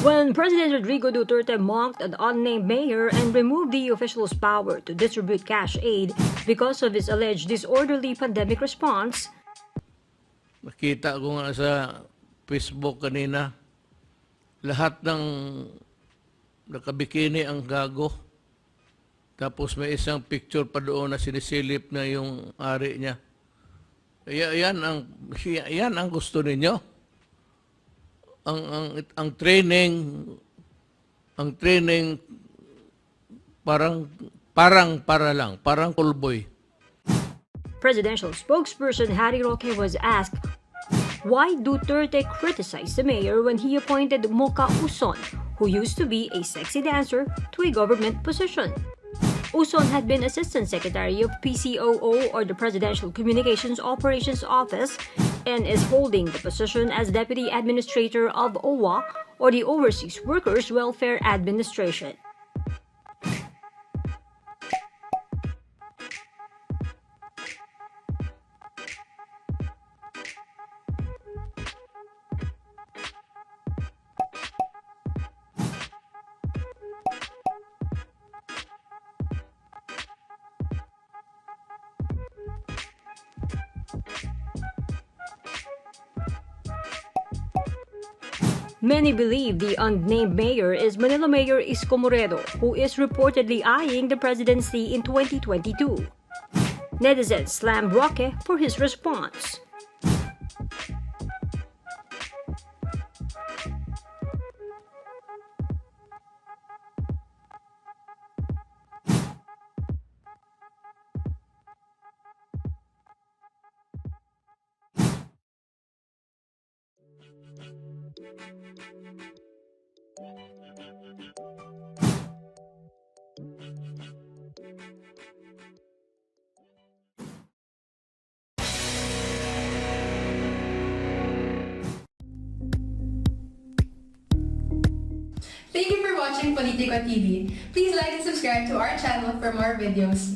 When President Rodrigo Duterte mocked an unnamed mayor and removed the official's power to distribute cash aid because of his alleged disorderly pandemic response, nakita ko nga sa Facebook kanina, lahat ng nakabikini ang gago. Tapos may isang picture pa doon na sinisilip na yung ari niya. Yan ang gusto ninyo. Ang training parang callboy. presidential spokesperson Harry Roque was asked why Duterte criticized the mayor when he appointed Mocha Uson, who used to be a sexy dancer, to a government position. Uson had been Assistant Secretary of PCOO, or the Presidential Communications Operations Office, and is holding the position as Deputy Administrator of OWWA, or the Overseas Workers Welfare Administration. Many believe the unnamed mayor is Manila Mayor Isko Moreno, who is reportedly eyeing the presidency in 2022. Netizens slammed Roque for his response. Thank you for watching Politica TV. Please like and subscribe to our channel for more videos.